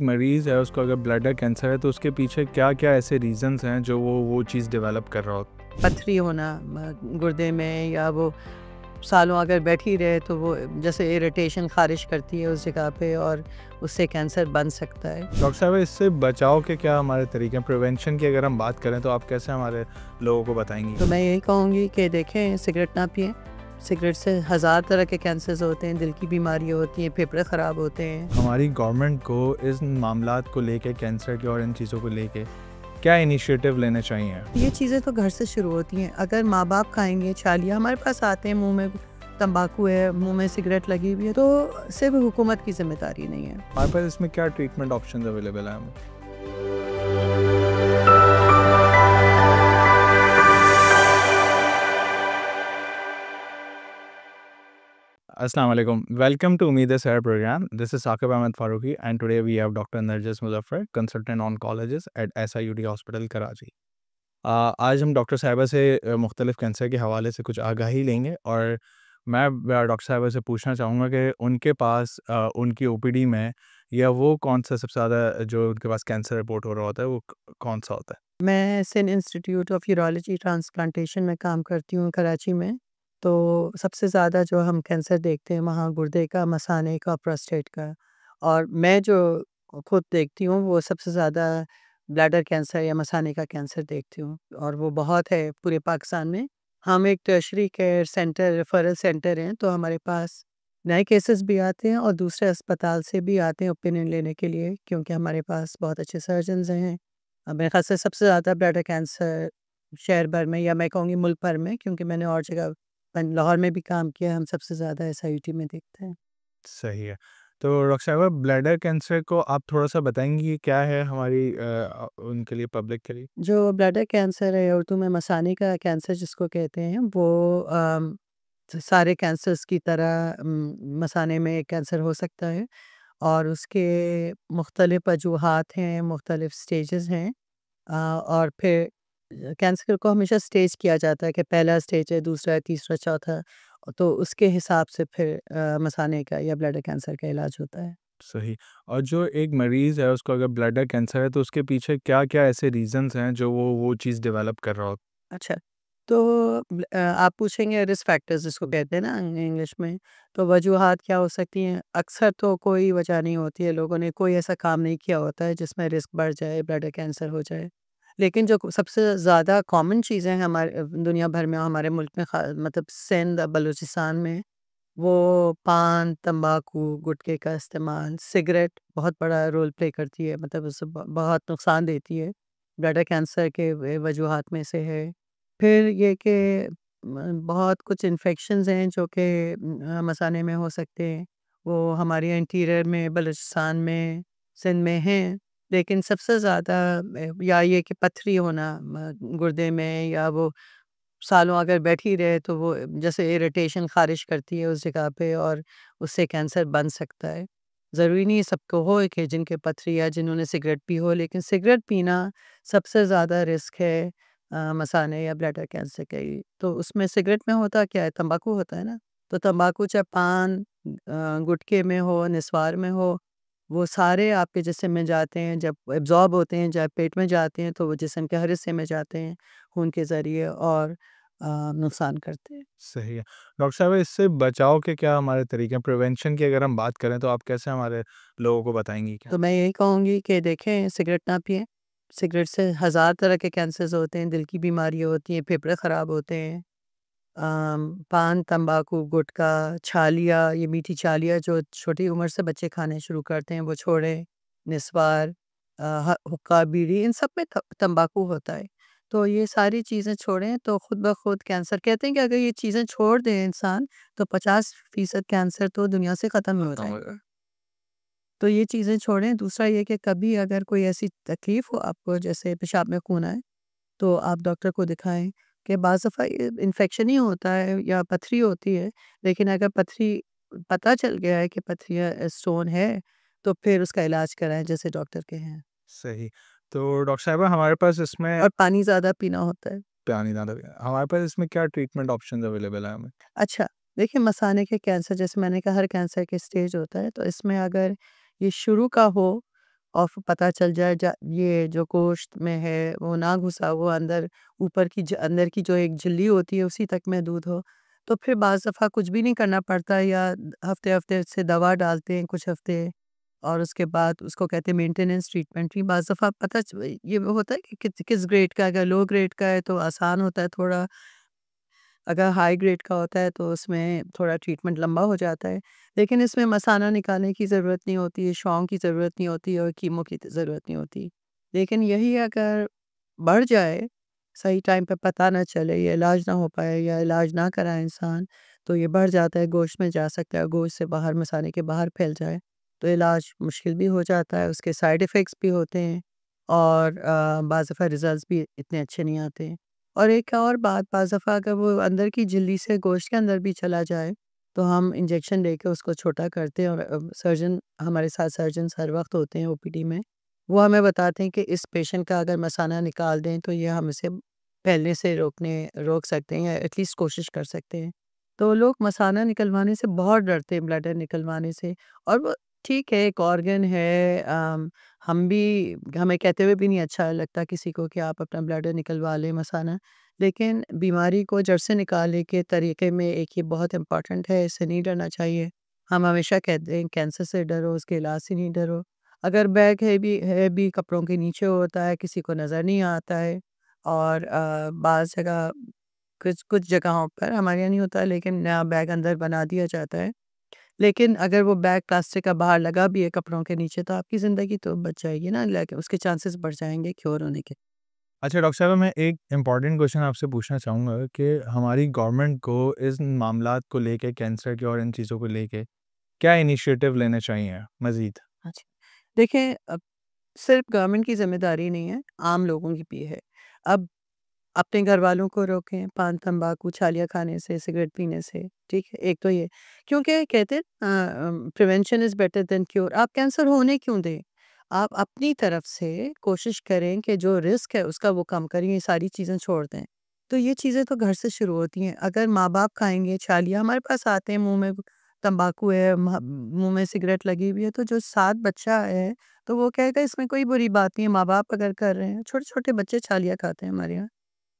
मरीज़ है उसको अगर ब्लैडर कैंसर है तो उसके पीछे क्या-क्या ऐसे रीज़न्स हैं जो वो चीज़ डेवलप कर रहा हो? पथरी होना गुर्दे में, या वो सालों अगर बैठी रहे तो वो जैसे इरिटेशन खारिश करती है उस जगह पे, और उससे कैंसर बन सकता है। डॉक्टर साहब इससे बचाव के क्या हमारे तरीके हैं? प्रिवेंशन की अगर हम बात करें तो आप कैसे हमारे लोगों को बताएँगी? तो मैं यही कहूँगी कि देखें, सिगरेट ना पिएं। सिगरेट से हज़ार तरह के कैंसर्स होते हैं, दिल की बीमारियाँ होती हैं, फेफड़े ख़राब होते हैं। हमारी गवर्नमेंट को इस मामलात को लेके, कैंसर के और इन चीज़ों को लेके क्या इनिशिएटिव लेने चाहिए? ये चीज़ें तो घर से शुरू होती हैं। अगर माँ बाप खाएंगे, छालिया हमारे पास आते हैं, मुंह में तंबाकू है, मुंह में सिगरेट लगी हुई है, तो सिर्फ हुकूमत की जिम्मेदारी नहीं है। हमारे पास इसमें क्या ट्रीटमेंट ऑप्शंस अवेलेबल हैं हमें? Assalamu alaikum. Welcome to Umeed Is Hair program. This is Saqib Ahmed Farooqi and today we have Dr. Narjis Muzaffar, consultant oncologist at SIUD Hospital Karachi. आज हम डॉक्टर साहिबा से मुख्तलिफ कैंसर के हवाले से कुछ आगाही लेंगे और मैं डॉक्टर साहिबा से पूछना चाहूँगा कि उनके पास उनकी ओपीडी में या वो कौन सा सबसे ज़्यादा जो उनके पास कैंसर रिपोर्ट हो रहा होता है वो कौन सा होता है? मैं Sindh Institute of Urology Transplantation में काम करती हूँ कराची में। तो सबसे ज़्यादा जो हम कैंसर देखते हैं वहाँ गुर्दे का, मसाने का, प्रोस्टेट का, और मैं जो खुद देखती हूँ वो सबसे ज़्यादा ब्लैडर कैंसर या मसाने का कैंसर देखती हूँ, और वो बहुत है पूरे पाकिस्तान में। हम एक tertiary care centre, referral centre हैं, तो हमारे पास नए केसेस भी आते हैं और दूसरे अस्पताल से भी आते हैं ओपिनियन लेने के लिए, क्योंकि हमारे पास बहुत अच्छे सर्जन्स हैं। मेरे ख़्याल से सबसे ज़्यादा ब्लैडर कैंसर शहर भर में, या मैं कहूँगी मुल्क भर में, क्योंकि मैंने और जगह लाहौर में भी काम किया, हम सबसे ज़्यादा एसआईयूटी में देखते हैं। सही है। तो डॉक्टर साहिबा ब्लैडर कैंसर को आप थोड़ा-सा बताएँगी कि क्या है हमारी उनके लिए, पब्लिक के लिए? जो ब्लैडर कैंसर है, उर्दू में मसाने का कैंसर जिसको कहते हैं, वो सारे कैंसर्स की तरह मसाने में एक कैंसर हो सकता है, और उसके मुख्तलिफ वजूहात हैं, मुख्तलिफ स्टेजेस हैं। और फिर कैंसर को हमेशा स्टेज किया जाता है कि पहला स्टेज है, दूसरा है, तीसरा, चौथा, तो उसके हिसाब से फिर मसाने का या ब्लैडर कैंसर का इलाज होता है। सही। और जो एक मरीज़ है उसको अगर ब्लैडर कैंसर है तो उसके पीछे क्या-क्या ऐसे रीज़न्स हैं जो वो चीज़ डेवलप कर रहा हो? अच्छा, तो आप पूछेंगे रिस्क फैक्टर्स जिसको कहते हैं ना इंग्लिश में, तो वजूहात क्या हो सकती हैं? अक्सर तो कोई वजह नहीं होती है, लोगों ने कोई ऐसा काम नहीं किया होता है जिसमें रिस्क बढ़ जाए, ब्लैडर कैंसर हो जाए। लेकिन जो सबसे ज़्यादा कॉमन चीज़ें हैं हमारे दुनिया भर में, हमारे मुल्क में मतलब सिंध, बलूचिस्तान में, वो पान, तंबाकू, गुटखे का इस्तेमाल, सिगरेट बहुत बड़ा रोल प्ले करती है, मतलब उससे बहुत नुकसान देती है। ब्लैडर कैंसर के वजूहात में से है। फिर ये कि बहुत कुछ इन्फेक्शंस हैं जो कि मसाने में हो सकते हैं। वो हमारे इंटीरियर में, बलूचिस्तान में, सिंध में हैं। लेकिन सबसे ज़्यादा या ये कि पथरी होना गुर्दे में, या वो सालों अगर बैठी रहे तो वो जैसे इरिटेशन ख़ारिश करती है उस जगह पे, और उससे कैंसर बन सकता है। ज़रूरी नहीं है सबको हो कि जिनके पथरी या जिन्होंने सिगरेट पी हो, लेकिन सिगरेट पीना सबसे ज़्यादा रिस्क है मसाने या ब्लैडर कैंसर का ही। तो उसमें सिगरेट में होता क्या है, तंबाकू होता है ना, तो तंबाकू चाहे पान गुटखे में हो, निस्वार में हो, वो सारे आपके जिस्म में जाते हैं, जब एब्ज़ॉर्ब होते हैं, जब पेट में जाते हैं तो वो जिस्म के हर हिस्से में जाते हैं खून के ज़रिए, और नुकसान करते हैं। सही है। डॉक्टर साहब इससे बचाव के क्या हमारे तरीके हैं? प्रिवेंशन की अगर हम बात करें तो आप कैसे हमारे लोगों को बताएँगी क्या? तो मैं यही कहूँगी कि देखें, सिगरेट ना पिएँ। सिगरेट से हज़ार तरह के कैंसर्स होते हैं, दिल की बीमारियाँ होती हैं, फेफड़े ख़राब होते हैं। पान, तंबाकू, गुटखा, छालिया, ये मीठी छालिया जो छोटी उम्र से बच्चे खाने शुरू करते हैं वो छोड़ें। निस्वार, हुक्का, बीड़ी, इन सब में तंबाकू होता है। तो ये सारी चीज़ें छोड़ें तो खुद ब खुद कैंसर, कहते हैं कि अगर ये चीज़ें छोड़ दे इंसान तो 50% कैंसर तो दुनिया से ख़त्म ही हो खत्म हो जाएगा। गया। तो ये चीज़ें छोड़ें। दूसरा ये कि कभी अगर कोई ऐसी तकलीफ़ हो आपको, जैसे पेशाब में खून आए, तो आप डॉक्टर को दिखाएँ। कि बाज़ दफ़ा ये इन्फेक्शन ही होता है या पथरी होती है, लेकिन अगर पथरी पता चल गया है कि पथरी या स्टोन है, तो फिर उसका इलाज कराएँ जैसे डॉक्टर के हैं। सही। तो डॉक्टर साहिबा हमारे पास इसमें और पानी ज़्यादा पीना होता है। पानी ज़्यादा हमारे पास इसमें क्या ट्रीटमेंट ऑप्शंस अवेलेबल हैं हमें? अच्छा, देखिए, मसाने के कैंसर, जैसे मैंने कहा, हर कैंसर के स्टेज होता है, तो इसमें अगर ये शुरू का हो और फिर पता चल जाए ये जो गोश्त में है वो ना घुसा हुआ अंदर, ऊपर की अंदर की जो एक झिल्ली होती है उसी तक महदूद हो, तो फिर बाज़ दफ़ा कुछ भी नहीं करना पड़ता, या हफ्ते-हफ्ते से दवा डालते हैं कुछ हफ्ते, और उसके बाद उसको कहते हैं मेंटेनेंस ट्रीटमेंट। भी बाज़ दफ़ा ये होता है कि किस ग्रेड का है, अगर लो ग्रेड का है तो आसान होता है थोड़ा, अगर हाई ग्रेड का होता है तो उसमें थोड़ा ट्रीटमेंट लंबा हो जाता है। लेकिन इसमें मसाना निकालने की ज़रूरत नहीं होती है, शॉक की ज़रूरत नहीं होती है और कीमो की ज़रूरत नहीं होती। लेकिन यही अगर बढ़ जाए, सही टाइम पे पता ना चले, या इलाज ना हो पाए या इलाज ना कराए इंसान, तो ये बढ़ जाता है, गोश्त में जा सकता है, गोश्त से बाहर मसाने के बाहर फैल जाए, तो इलाज मुश्किल भी हो जाता है, उसके साइड इफ़ेक्ट्स भी होते हैं, और बाज़ दफ़ा रिज़ल्ट्स भी इतने अच्छे नहीं आते हैं। और एक और बात, बाज़ दफ़ा अगर वो अंदर की झिल्ली से गोश्त के अंदर भी चला जाए, तो हम इंजेक्शन देके उसको छोटा करते हैं, और सर्जन, हमारे साथ सर्जन्स हर वक़्त होते हैं ओपीडी में। वो हमें बताते हैं कि इस पेशेंट का अगर मसाना निकाल दें तो ये हम इसे फैलने से रोक सकते हैं, या एटलीस्ट कोशिश कर सकते हैं। तो लोग मसाना निकलवाने से बहुत डरते हैं, ब्लडर निकलवाने से, और वो ठीक है, एक ऑर्गन है, हम भी, हमें कहते हुए भी नहीं अच्छा लगता किसी को कि आप अपना ब्लडर निकलवा लें, मसाना। लेकिन बीमारी को जड़ से निकालने के तरीके में एक ये बहुत इम्पोर्टेंट है, इससे नहीं डरना चाहिए। हम हमेशा कहते हैं कैंसर से डरो, उसके इलाज से नहीं डरो। अगर बैग है भी कपड़ों के नीचे होता है, किसी को नज़र नहीं आता है, और बाज़ जगह, कुछ कुछ जगहों पर, हमारे यहाँ नहीं होता, लेकिन नया बैग अंदर बना दिया जाता है। लेकिन अगर वो बैग प्लास्टिक का बाहर लगा भी है कपड़ों के नीचे, तो आपकी ज़िंदगी तो बच जाएगी ना, लेकिन उसके चांसेस बढ़ जाएँगे क्योर होने के। अच्छा डॉक्टर साहब, मैं एक इम्पॉर्टेंट क्वेश्चन आपसे पूछना चाहूँगा कि हमारी गवर्नमेंट को इस मामलात को लेके, कैंसर के और इन चीज़ों को लेके क्या इनिशिएटिव लेने चाहिए मज़ीद? अच्छा। देखिए, सिर्फ़ गवर्नमेंट की ज़िम्मेदारी नहीं है, आम लोगों की भी है। अब अपने घरवालों को रोकें पान, तम्बाकू, छालिया खाने से, सिगरेट पीने से, ठीक है? एक तो ये, क्योंकि कहते हैं prevention is better than cure. आप कैंसर होने क्यों दें? आप अपनी तरफ से कोशिश करें कि जो रिस्क है उसका वो कम करें, ये सारी चीज़ें छोड़ दें। तो ये चीज़ें तो घर से शुरू होती हैं। अगर माँ-बाप खाएँगे छालिया, हमारे पास आते हैं, मुँह में तम्बाकू है, मुँह में सिगरेट लगी हुई है, तो जो साथ बच्चा है, तो वो कहेगा इसमें कोई बुरी बात नहीं है, माँ-बाप अगर कर रहे हैं। छोटे-छोटे बच्चे छालिया खाते हैं हमारे यहाँ।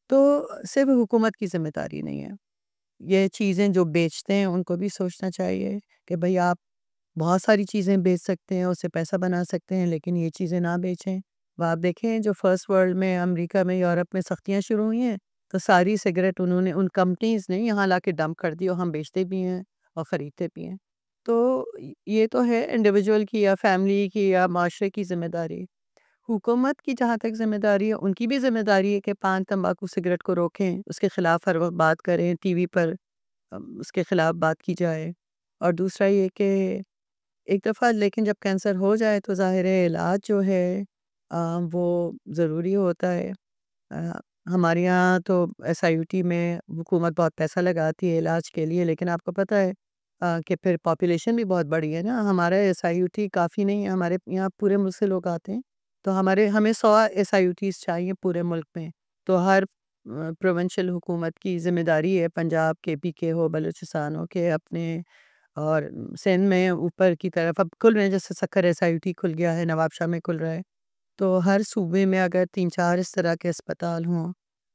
तो सिर्फ़ हुकूमत की ज़िम्मेदारी नहीं है। ये चीज़ें जो बेचते हैं उनको भी सोचना चाहिए कि भई आप बहुत सारी चीज़ें बेच सकते हैं, उससे पैसा बना सकते हैं, लेकिन ये चीज़ें ना बेचें। अब आप देखें, जो फर्स्ट वर्ल्ड में, अमेरिका में, यूरोप में सख्तियाँ शुरू हुई हैं, तो सारी सिगरेट उन्होंने, उन कंपनीज़ ने यहाँ लाके डंप कर दी, और हम बेचते भी हैं और खरीदते भी हैं। तो ये तो है इंडिविजुअल की या फैमिली की या माशरे की ज़िम्मेदारी। हुकूमत की जहाँ तक ज़िम्मेदारी है, उनकी भी ज़िम्मेदारी है कि पान, तम्बाकू, सिगरेट को रोकें, उसके खिलाफ हर वक़्त बात करें, टीवी पर उसके खिलाफ बात की जाए। और दूसरा ये कि एक दफ़ा, लेकिन जब कैंसर हो जाए तो ज़ाहिर है इलाज जो है वो ज़रूरी होता है। अ, हमारे यहाँ तो एसआईयूटी में हुकूमत बहुत पैसा लगाती है इलाज के लिए, लेकिन आपको पता है कि फिर पॉपुलेशन भी बहुत बड़ी है ना, हमारा एसआईयूटी काफ़ी नहीं है, हमारे यहाँ पूरे मुल्क से लोग आते हैं, तो हमें 100 एसआईयूटीज़ चाहिए पूरे मुल्क में। तो हर प्रोविंशियल हुकूमत की ज़िम्मेदारी है, पंजाब के, पीके हो, बलूचिस्तान हो, के अपने, और सिंध में ऊपर की तरफ अब खुल रहे हैं, जैसे सक्कर एसआईयूटी खुल गया है, नवाबशाह में खुल रहा है। तो हर सूबे में अगर 3-4 इस तरह के अस्पताल हों,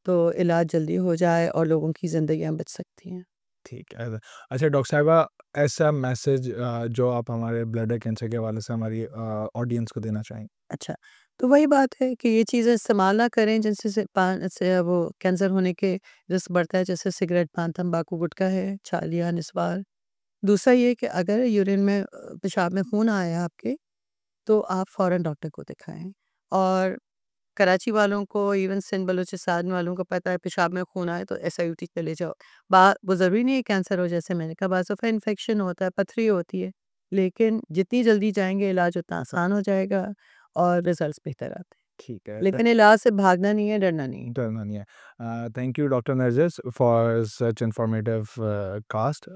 तो इलाज जल्दी हो जाए और लोगों की ज़िंदगियाँ बच सकती हैं। ठीक है। अच्छा डॉक्टर साहिबा, ऐसा मैसेज जो आप हमारे ब्लडर कैंसर के हवाले से हमारी ऑडियंस को देना चाहेंगे? अच्छा, तो वही बात है कि ये चीज़ें इस्तेमाल ना करें जिनसे से वो कैंसर होने के रिस्क बढ़ता है, जैसे सिगरेट, पान, तम्बाकू, गुटखा है, छालिया, निस्वार। दूसरा ये कि अगर यूरिन में पेशाब में खून आया है आपके, तो आप फ़ौरन डॉक्टर को दिखाएँ। और कराची वालों को, इवन सिंध बलूचिस्तान वालों को पता है, पेशाब में खून आए तो एसआईयूटी चले जाओ। वो ज़रूरी नहीं है कैंसर हो, जैसे मैंने कहा, बाज़ दफ़ा इन्फेक्शन होता है, पथरी होती है, लेकिन जितनी जल्दी जाएँगे इलाज उतना आसान हो जाएगा और रिज़ल्ट्स बेहतर आते हैं। ठीक है। लेकिन इलाज से भागना नहीं है, डरना नहीं है। डरना नहीं है। Thank you doctor Nargis for such informative cast.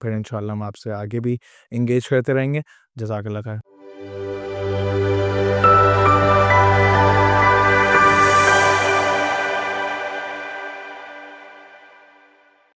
फिर इंशाल्लाह हम आपसे आगे भी एंगेज करते रहेंगे। जज़ाकल्लाह खैर।